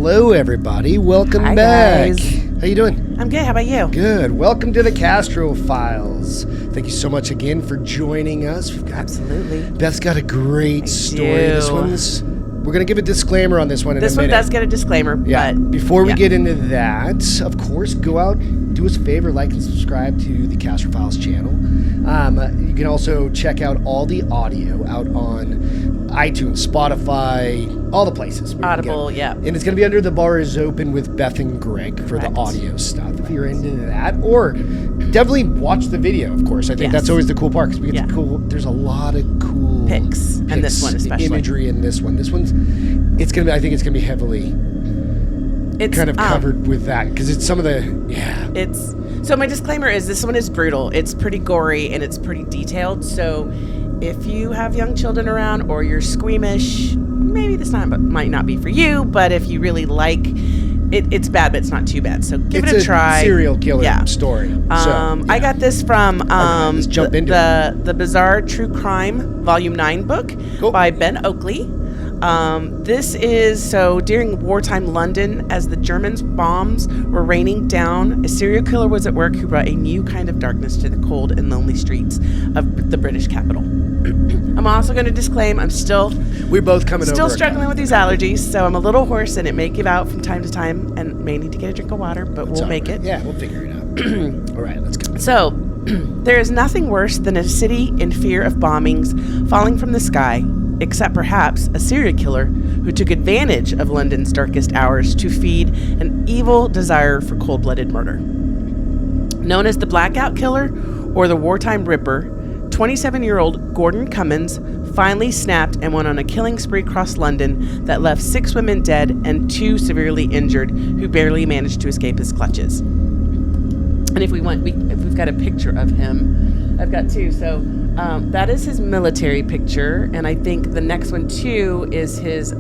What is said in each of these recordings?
Hello, everybody. Welcome Hi, back. guys. How you doing? I'm good. How about you? Good. Welcome to the Castro Files. Thank you so much again for joining us. Absolutely. Beth's got a great story. do. We're going to give a disclaimer on this one in a minute. This one does get a disclaimer, but... Before we get into that, of course, go out, do us a favor, like and subscribe to the Castro Files channel. You can also check out all the audio out on iTunes, Spotify, all the places. Audible, yeah. And it's going to be under The Bar is Open with Beth and Greg for the audio stuff, if you're into that. Or definitely watch the video, of course. I think that's always the cool part, because we get there's a lot of cool pics, and this one especially. Imagery in this one. This one's, I think it's going to be heavily kind of covered with that, because it's some of the, So my disclaimer is this one is brutal. It's pretty gory, and it's pretty detailed, so if you have young children around or you're squeamish, maybe this might not be for you, but if you really like it's bad, but it's not too bad. So give it a try. It's a serial killer story. I got this from the Bizarre True Crime Volume 9 book by Ben Oakley. This is during wartime London, as the Germans' bombs were raining down, a serial killer was at work who brought a new kind of darkness to the cold and lonely streets of the British capital. I'm also going to disclaim we're both struggling with these allergies, so I'm a little hoarse and it may give out from time to time and may need to get a drink of water, but we'll make it. Yeah, we'll figure it out. All right, let's go. So, there is nothing worse than a city in fear of bombings falling from the sky, except perhaps a serial killer who took advantage of London's darkest hours to feed an evil desire for cold-blooded murder. Known as the Blackout Killer or the Wartime Ripper, 27-year-old Gordon Cummins finally snapped and went on a killing spree across London that left 6 women dead and 2 severely injured who barely managed to escape his clutches. And if we've got a picture of him, I've got 2. So that is his military picture, and I think the next one too is his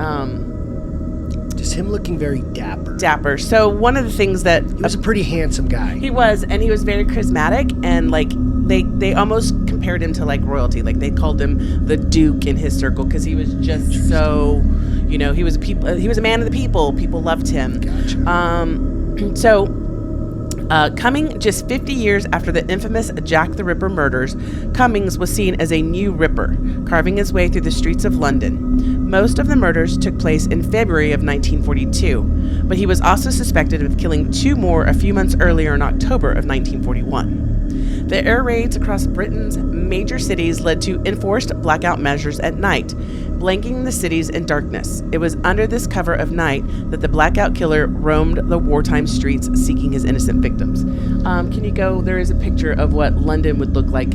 just him looking very dapper. Dapper. So one of the things that he was a pretty handsome guy. He was, and he was very charismatic, and like they almost compared him to like royalty. Like they called him the Duke in his circle because he was just so, he was a man of the people. People loved him. Gotcha. Coming just 50 years after the infamous Jack the Ripper murders, Cummings was seen as a new Ripper, carving his way through the streets of London. Most of the murders took place in February of 1942, but he was also suspected of killing 2 more a few months earlier in October of 1941. The air raids across Britain's major cities led to enforced blackout measures at night, blanketing the cities in darkness. It was under this cover of night that the Blackout Killer roamed the wartime streets seeking his innocent victims. Can you go? There is a picture of what London would look like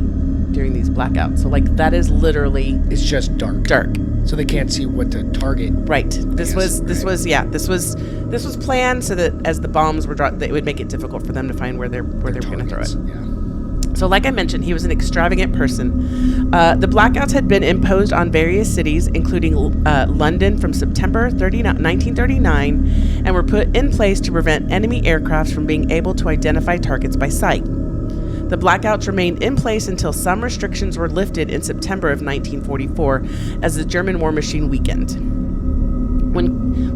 during these blackouts. So, that is literally... It's just dark. Dark. So they can't see what to target. Right. This was planned so that as the bombs were dropped, it would make it difficult for them to find where they were going to throw it. Yeah. So like I mentioned, he was an extravagant person. The blackouts had been imposed on various cities, including London from September 1939, and were put in place to prevent enemy aircraft from being able to identify targets by sight. The blackouts remained in place until some restrictions were lifted in September of 1944 as the German war machine weakened.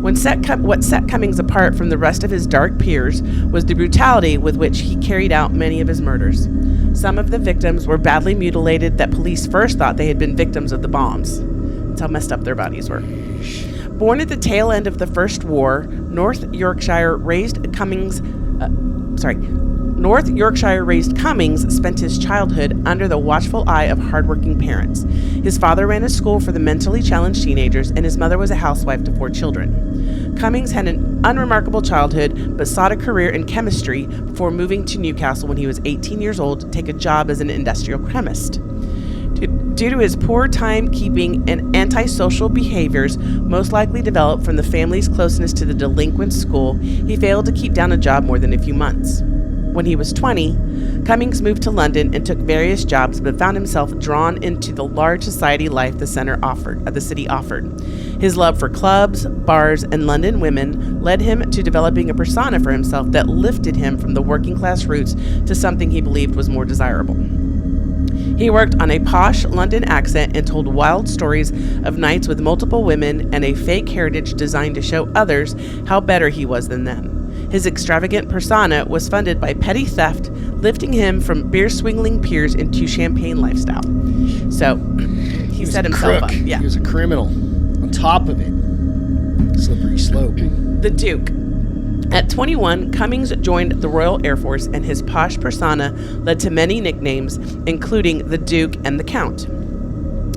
What set Cummings apart from the rest of his dark peers was the brutality with which he carried out many of his murders. Some of the victims were badly mutilated that police first thought they had been victims of the bombs. That's how messed up their bodies were. Born at the tail end of the First War, North Yorkshire raised Cummings spent his childhood under the watchful eye of hardworking parents. His father ran a school for the mentally challenged teenagers, and his mother was a housewife to 4 children. Cummings had an unremarkable childhood, but sought a career in chemistry before moving to Newcastle when he was 18 years old to take a job as an industrial chemist. Due to his poor timekeeping and antisocial behaviors, most likely developed from the family's closeness to the delinquent school, he failed to keep down a job more than a few months. When he was 20, Cummings moved to London and took various jobs, but found himself drawn into the large society life the city offered. His love for clubs, bars, and London women led him to developing a persona for himself that lifted him from the working class roots to something he believed was more desirable. He worked on a posh London accent and told wild stories of nights with multiple women and a fake heritage designed to show others how better he was than them. His extravagant persona was funded by petty theft, lifting him from beer-swinging peers into champagne lifestyle. So, he set himself up. Yeah. He was a criminal. On top of it, slippery slope. The Duke. At 21, Cummings joined the Royal Air Force, and his posh persona led to many nicknames, including the Duke and the Count.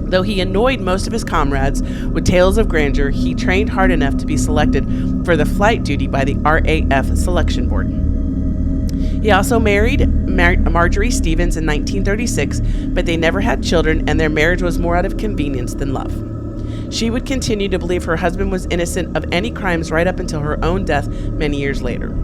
Though he annoyed most of his comrades with tales of grandeur, he trained hard enough to be selected for the flight duty by the RAF Selection Board. He also married Marjorie Stevens in 1936, but they never had children, and their marriage was more out of convenience than love. She would continue to believe her husband was innocent of any crimes right up until her own death many years later.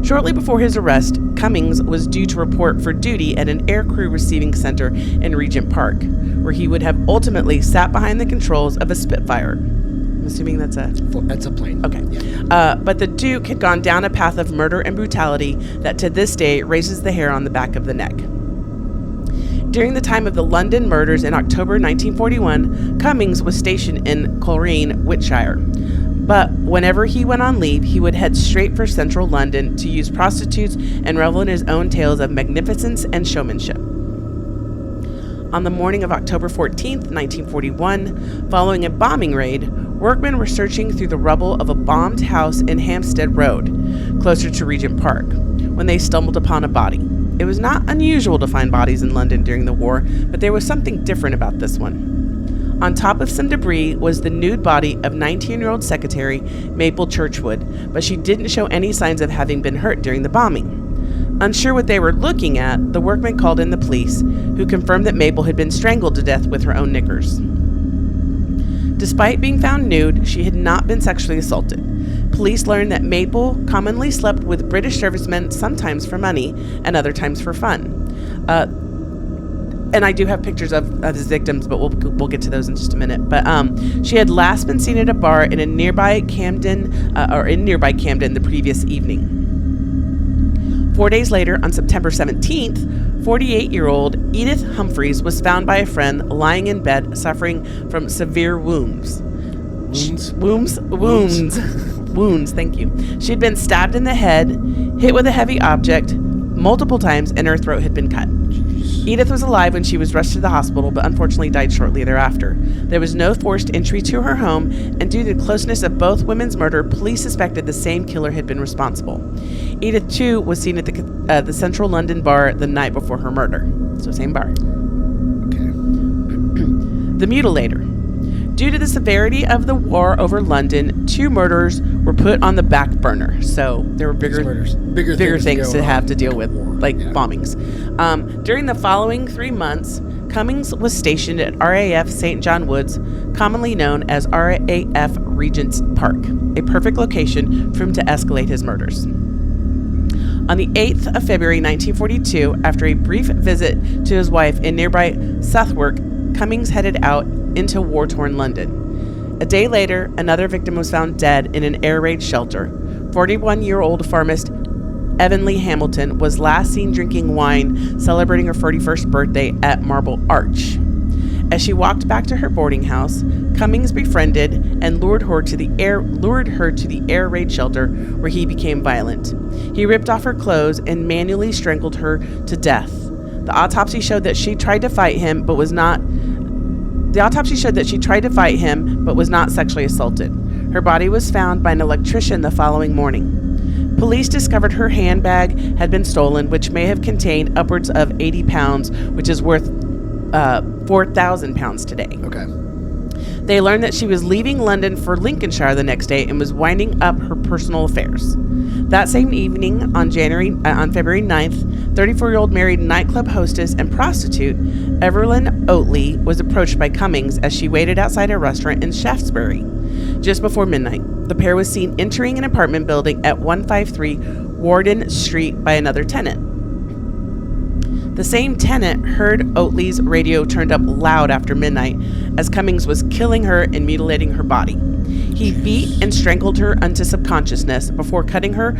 Shortly before his arrest, Cummings was due to report for duty at an aircrew receiving center in Regent Park, where he would have ultimately sat behind the controls of a Spitfire. I'm assuming that's a plane. Okay. Yeah. But the Duke had gone down a path of murder and brutality that to this day raises the hair on the back of the neck. During the time of the London murders in October 1941, Cummings was stationed in Coleraine, Wiltshire. But whenever he went on leave, he would head straight for central London to use prostitutes and revel in his own tales of magnificence and showmanship. On the morning of October 14th, 1941, following a bombing raid, workmen were searching through the rubble of a bombed house in Hampstead Road, closer to Regent Park, when they stumbled upon a body. It was not unusual to find bodies in London during the war, but there was something different about this one. On top of some debris was the nude body of 19-year-old secretary Maple Churchwood, but she didn't show any signs of having been hurt during the bombing. Unsure what they were looking at, the workmen called in the police, who confirmed that Maple had been strangled to death with her own knickers. Despite being found nude, she had not been sexually assaulted. Police learned that Maple commonly slept with British servicemen, sometimes for money and other times for fun. And I do have pictures of his victims, but we'll get to those in just a minute. But she had last been seen at a bar in nearby Camden the previous evening. 4 days later, on September 17th, 48-year-old Edith Humphreys was found by a friend lying in bed suffering from severe wounds. Wounds, thank you. She had been stabbed in the head, hit with a heavy object multiple times, and her throat had been cut. Edith was alive when she was rushed to the hospital, but unfortunately died shortly thereafter. There was no forced entry to her home, and due to the closeness of both women's murder, police suspected the same killer had been responsible. Edith, too, was seen at the Central London bar the night before her murder. So same bar. Okay. The Mutilator. Due to the severity of the war over London, 2 murders were put on the back burner. So there were bigger things to have to deal with, like bombings. During the following 3 months, Cummings was stationed at RAF St. John Woods, commonly known as RAF Regent's Park, a perfect location for him to escalate his murders. On the 8th of February 1942, after a brief visit to his wife in nearby Southwark, Cummings headed out into war-torn London. A day later, another victim was found dead in an air raid shelter. 41-year-old pharmacist Evanlee Hamilton was last seen drinking wine, celebrating her 41st birthday at Marble Arch. As she walked back to her boarding house, Cummings befriended and lured her to the air raid shelter, where he became violent. He ripped off her clothes and manually strangled her to death. The autopsy showed that she tried to fight him, but was not sexually assaulted. Her body was found by an electrician the following morning. Police discovered her handbag had been stolen, which may have contained upwards of 80 pounds, which is worth 4,000 pounds today. Okay. They learned that she was leaving London for Lincolnshire the next day and was winding up her personal affairs. That same evening, on February 9th, 34-year-old married nightclub hostess and prostitute Evelyn Oatley was approached by Cummings as she waited outside a restaurant in Shaftesbury. Just before midnight, the pair was seen entering an apartment building at 153 Warden Street by another tenant. The same tenant heard Oatley's radio turned up loud after midnight as Cummings was killing her and mutilating her body. He beat and strangled her unto subconsciousness before cutting her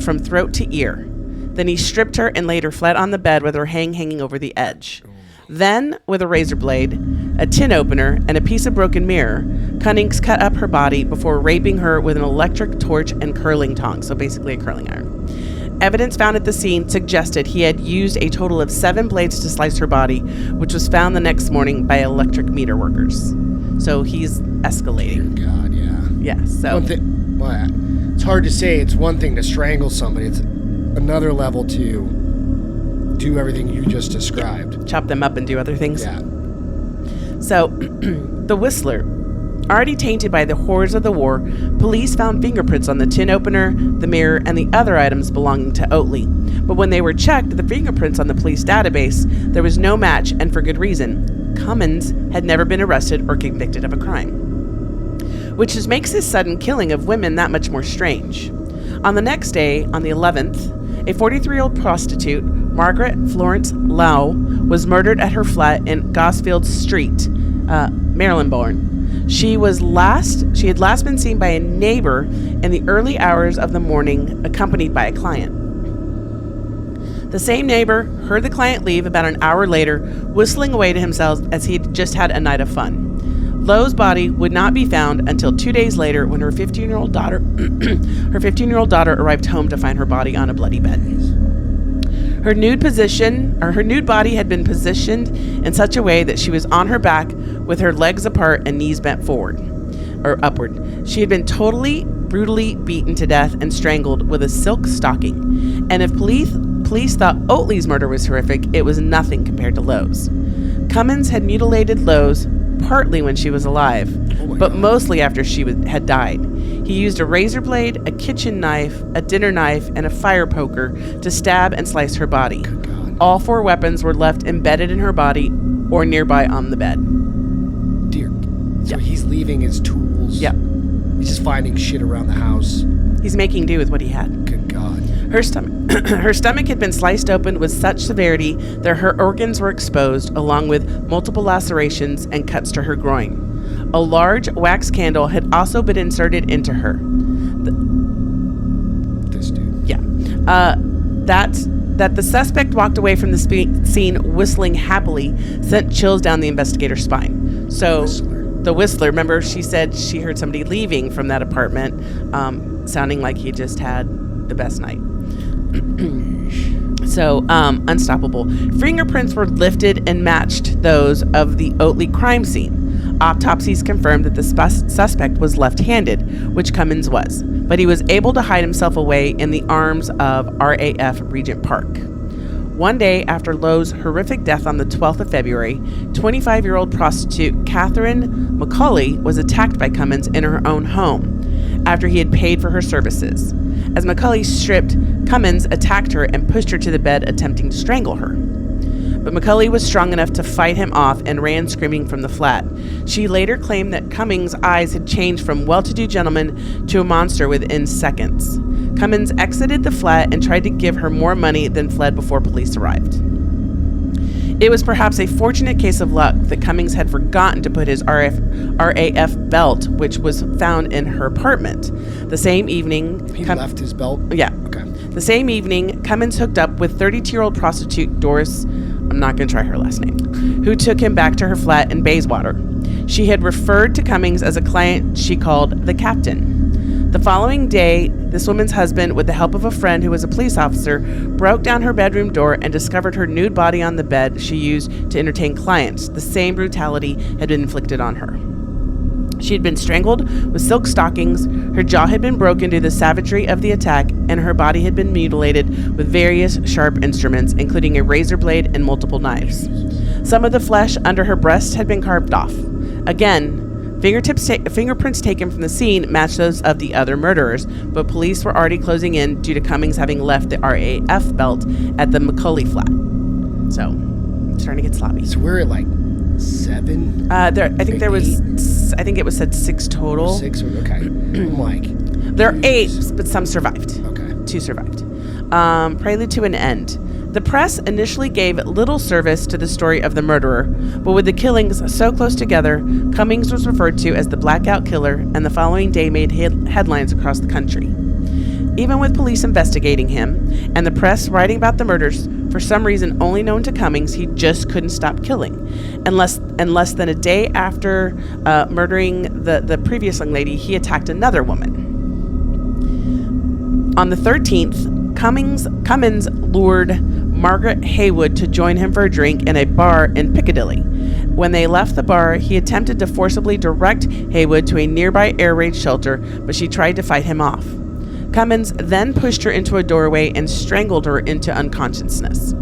from throat to ear. Then he stripped her and later fled on the bed with her hanging over the edge. Then, with a razor blade, a tin opener, and a piece of broken mirror, Cummings cut up her body before raping her with an electric torch and curling tongs, so basically a curling iron. Evidence found at the scene suggested he had used a total of 7 blades to slice her body, which was found the next morning by electric meter workers. So he's escalating. Dear God, yeah. Yeah, so... It's hard to say. It's one thing to strangle somebody. It's another level to do everything you just described. Chop them up and do other things. Yeah. So, the Whistler. Already tainted by the horrors of the war, police found fingerprints on the tin opener, the mirror, and the other items belonging to Oatley. But when they were checked, the fingerprints on the police database, there was no match, and for good reason. Cummins had never been arrested or convicted of a crime. Which just makes his sudden killing of women that much more strange. On the next day, on the 11th, a 43-year-old prostitute, Margaret Florence Lau, was murdered at her flat in Gosfield Street, Maryland-born. She had last been seen by a neighbor in the early hours of the morning, accompanied by a client. The same neighbor heard the client leave about an hour later, whistling away to himself as he had just had a night of fun. Lau's body would not be found until 2 days later, when her 15-year-old daughter, arrived home to find her body on a bloody bed. Her nude body had been positioned in such a way that she was on her back with her legs apart and knees bent forward or upward. She had been totally, brutally beaten to death and strangled with a silk stocking. And if police thought Oatley's murder was horrific, it was nothing compared to Lau's. Cummins had mutilated Lau's partly when she was alive, but mostly after she had died. He used a razor blade, a kitchen knife, a dinner knife, and a fire poker to stab and slice her body. All 4 weapons were left embedded in her body or nearby on the bed. Dear. So he's leaving his tools. Yeah. He's just finding shit around the house. He's making do with what he had. Good God. Her stomach had been sliced open with such severity that her organs were exposed, along with multiple lacerations and cuts to her groin. A large wax candle had also been inserted into her. This dude. Yeah. That the suspect walked away from the scene whistling happily sent chills down the investigator's spine. So the Whistler, remember she said she heard somebody leaving from that apartment, sounding like he just had the best night. So, unstoppable. Fingerprints were lifted and matched those of the Oatley crime scene. Autopsies confirmed that the suspect was left-handed, which Cummins was, but he was able to hide himself away in the arms of RAF Regent Park. One day after Lau's horrific death on the 12th of February, 25-year-old prostitute Catherine McCauley was attacked by Cummins in her own home after he had paid for her services. As McCauley stripped, Cummins attacked her and pushed her to the bed, attempting to strangle her. But McCauley was strong enough to fight him off and ran screaming from the flat. She later claimed that Cummins' eyes had changed from well-to-do gentleman to a monster within seconds. Cummins exited the flat and tried to give her more money, then fled before police arrived. It was perhaps a fortunate case of luck that Cummins had forgotten to put his RAF belt, which was found in her apartment. The same evening... He left his belt? Yeah. Okay. The same evening, Cummins hooked up with 32-year-old prostitute Doris, I'm not going to try her last name, who took him back to her flat in Bayswater. She had referred to Cummins as a client she called the Captain. The following day, this woman's husband, with the help of a friend who was a police officer, broke down her bedroom door and discovered her nude body on the bed she used to entertain clients. The same brutality had been inflicted on her. She had been strangled with silk stockings, her jaw had been broken due to the savagery of the attack, and her body had been mutilated with various sharp instruments, including a razor blade and multiple knives. Some of the flesh under her breast had been carved off. Again, fingerprints taken from the scene matched those of the other murderers, but police were already closing in due to Cummins having left the RAF belt at the McCauley flat. So, it's starting to get sloppy. So we're at like 7? I think it was said 6 total. 6, okay. I'm like... There are 8, but some survived. Okay. 2 survived. Prelude to an end. The press initially gave little service to the story of the murderer, but with the killings so close together, Cummins was referred to as the Blackout Killer, and the following day made headlines across the country. Even with police investigating him and the press writing about the murders, for some reason only known to Cummings, he just couldn't stop killing. And less than a day after murdering the previous young lady, he attacked another woman. On the 13th, Cummins lured Margaret Haywood to join him for a drink in a bar in Piccadilly. When they left the bar, he attempted to forcibly direct Haywood to a nearby air raid shelter, but she tried to fight him off. Cummins then pushed her into a doorway and strangled her into unconsciousness.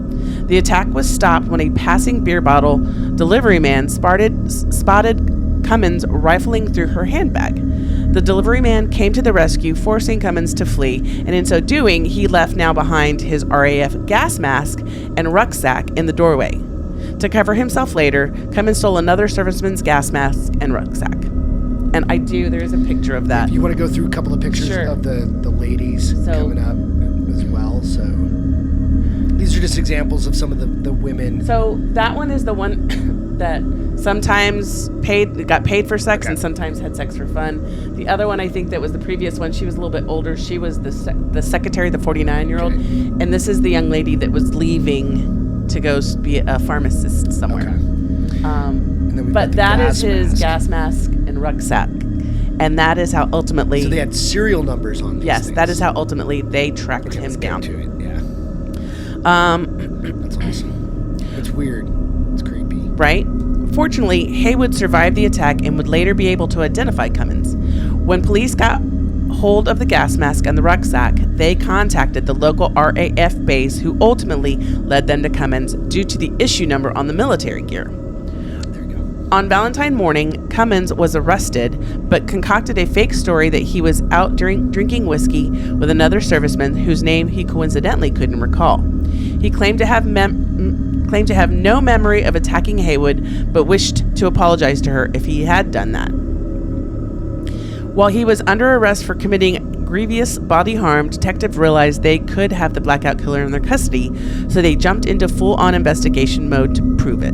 The attack was stopped when a passing beer bottle delivery man spotted Cummins rifling through her handbag. The delivery man came to the rescue, forcing Cummins to flee, and in so doing, he left now behind his RAF gas mask and rucksack in the doorway. To cover himself later, Cummins stole another serviceman's gas mask and rucksack. And there is a picture of that. If you want to go through a couple of pictures of the ladies coming up as well. So these are just examples of some of the women. So that one is the one that sometimes got paid for sex and sometimes had sex for fun. The other one, I think that was the previous one. She was a little bit older. She was the secretary, the 49-year-old. Okay. And this is the young lady that was leaving to go be a pharmacist somewhere. Okay. But that is his gas mask and rucksack. And that is how ultimately... So they had serial numbers on these Yes, things. that is how ultimately they tracked him down. To it, yeah. That's awesome. It's weird. It's creepy. Right? Fortunately, Haywood survived the attack and would later be able to identify Cummins. When police got hold of the gas mask and the rucksack, they contacted the local RAF base, who ultimately led them to Cummins due to the issue number on the military gear. On Valentine morning, Cummins was arrested, but concocted a fake story that he was out drinking whiskey with another serviceman whose name he coincidentally couldn't recall. He claimed to have no memory of attacking Haywood, but wished to apologize to her if he had done that. While he was under arrest for committing grievous bodily harm, detectives realized they could have the Blackout Killer in their custody, so they jumped into full-on investigation mode to prove it.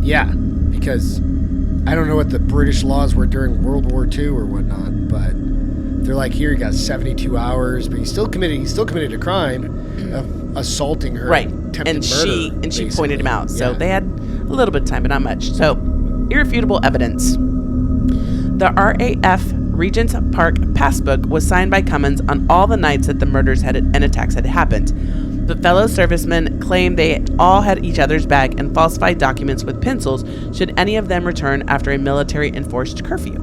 Yeah, because I don't know what the British laws were during World War II or whatnot, but they're like, here, you got 72 hours, but he still committed a crime of assaulting her, right? Attempted And murder, she pointed him out, so they had a little bit of time, but not much. So, irrefutable evidence. The RAF Regent's Park passbook was signed by Cummins on all the nights that the murders and attacks had happened. But fellow servicemen claimed they all had each other's back and falsified documents with pencils should any of them return after a military-enforced curfew.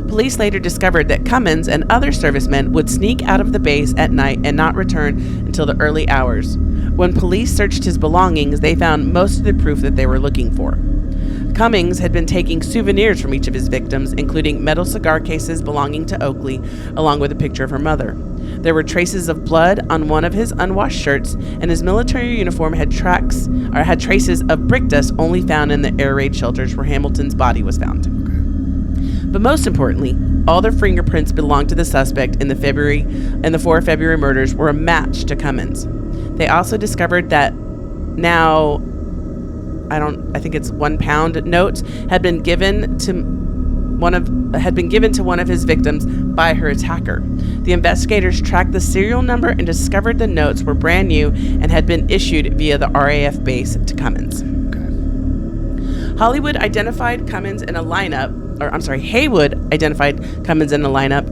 Police later discovered that Cummins and other servicemen would sneak out of the base at night and not return until the early hours. When police searched his belongings, they found most of the proof that they were looking for. Cummings had been taking souvenirs from each of his victims, including metal cigar cases belonging to Oakley, along with a picture of her mother. There were traces of blood on one of his unwashed shirts, and his military uniform had traces of brick dust only found in the air raid shelters where Hamilton's body was found. Okay. But most importantly, all the fingerprints belonged to the suspect in the 4 February murders were a match to Cummins. They also discovered that I think it's £1 notes had been given to one of his victims by her attacker. The investigators tracked the serial number and discovered the notes were brand new and had been issued via the RAF base to Cummins. Okay. Haywood identified Cummins in a lineup,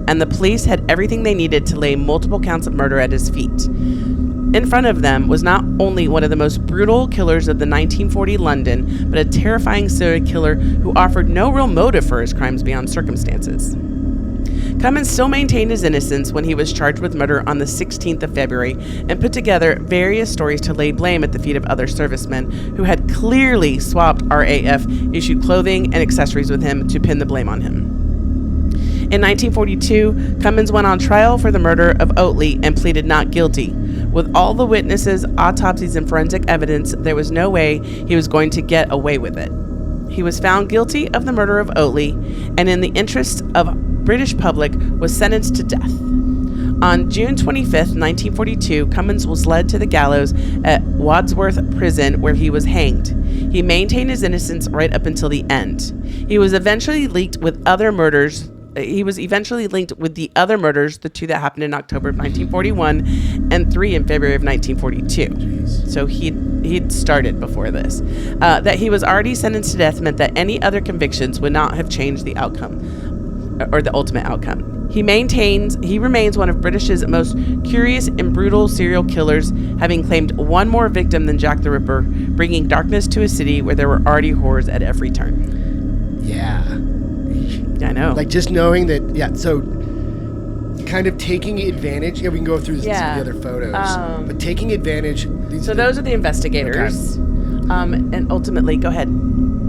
and the police had everything they needed to lay multiple counts of murder at his feet. In front of them was not only one of the most brutal killers of the 1940 London, but a terrifying serial killer who offered no real motive for his crimes beyond circumstances. Cummins still maintained his innocence when he was charged with murder on the 16th of February and put together various stories to lay blame at the feet of other servicemen who had clearly swapped RAF-issued clothing and accessories with him to pin the blame on him. In 1942, Cummins went on trial for the murder of Oatley and pleaded not guilty. With all the witnesses, autopsies, and forensic evidence, there was no way he was going to get away with it. He was found guilty of the murder of Oatley, and in the interest of British public, was sentenced to death. On June 25th, 1942, Cummins was led to the gallows at Wadsworth Prison, where he was hanged. He maintained his innocence right up until the end. He was eventually linked with other murders he was eventually linked with the other murders, the 2 that happened in October of 1941 and 3 in February of 1942. Jeez. So he'd started before this. That he was already sentenced to death meant that any other convictions would not have changed the outcome, or the ultimate outcome. He remains one of British's most curious and brutal serial killers, having claimed one more victim than Jack the Ripper, bringing darkness to a city where there were already horrors at every turn. Yeah. I know. Like, just knowing that, yeah, so kind of taking advantage. Yeah, we can go through some of the other photos. But taking advantage. So those are the investigators. Okay. And ultimately, go ahead.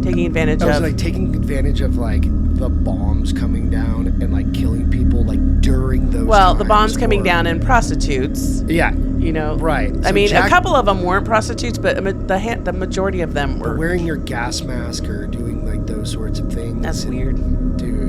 Taking advantage of. Like taking advantage of like the bombs coming down and like killing people like during those. Well, the bombs coming down and prostitutes. Yeah. You know. Right. I mean, a couple of them weren't prostitutes, but the majority of them were. Wearing your gas mask or doing like those sorts of things. That's weird. Dude.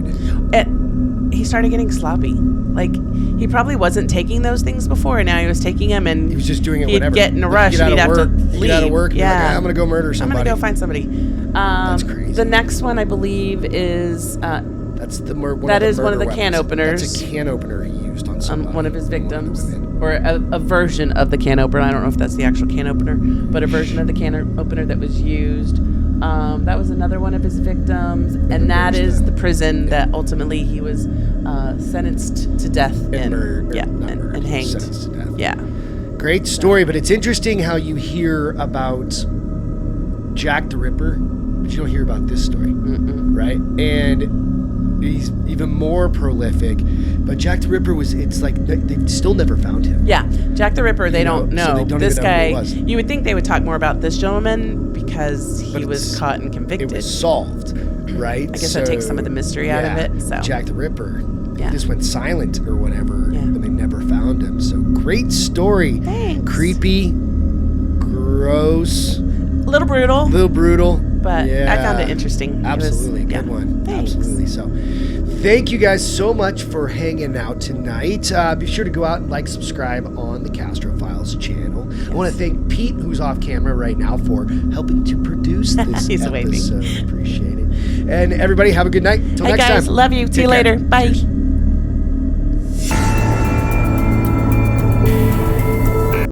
He started getting sloppy. Like, he probably wasn't taking those things before, and now he was taking them, and he was just doing it he'd whenever. get in a rush, and he'd have to leave. Get out of work, yeah. Like, I'm going to go murder somebody. I'm going to go find somebody. That's crazy. The next one, I believe, is... That's one of the can openers. That's a can opener he used on somebody. On one of his victims. Or a version of the can opener. I don't know if that's the actual can opener, but a version of the can opener that was used. That was another one of his victims, and that is the prison that ultimately he was sentenced to death and hanged. Sentenced to death. Yeah. Great story, but it's interesting how you hear about Jack the Ripper, but you don't hear about this story, right? And he's even more prolific, but Jack the Ripper it's like they've still never found him. Yeah, Jack the Ripper, they don't know. So they don't this even know guy, who it was. You would think they would talk more about this gentleman because he was caught and convicted. It was solved, right? I guess that takes some of the mystery out of it. So Jack the Ripper, he just went silent or whatever, and they never found him. So great story. Thanks. Creepy, gross, a little brutal, but I found it interesting. Absolutely, good one. Thanks. Absolutely. So, thank you guys so much for hanging out tonight. Be sure to go out and like, subscribe on the Castro Files channel. Yes. I want to thank Pete, who's off camera right now, for helping to produce this He's episode. waving. Appreciate it. And everybody, have a good night. Till next time. Hey guys, love you. See you later. Bye. Cheers.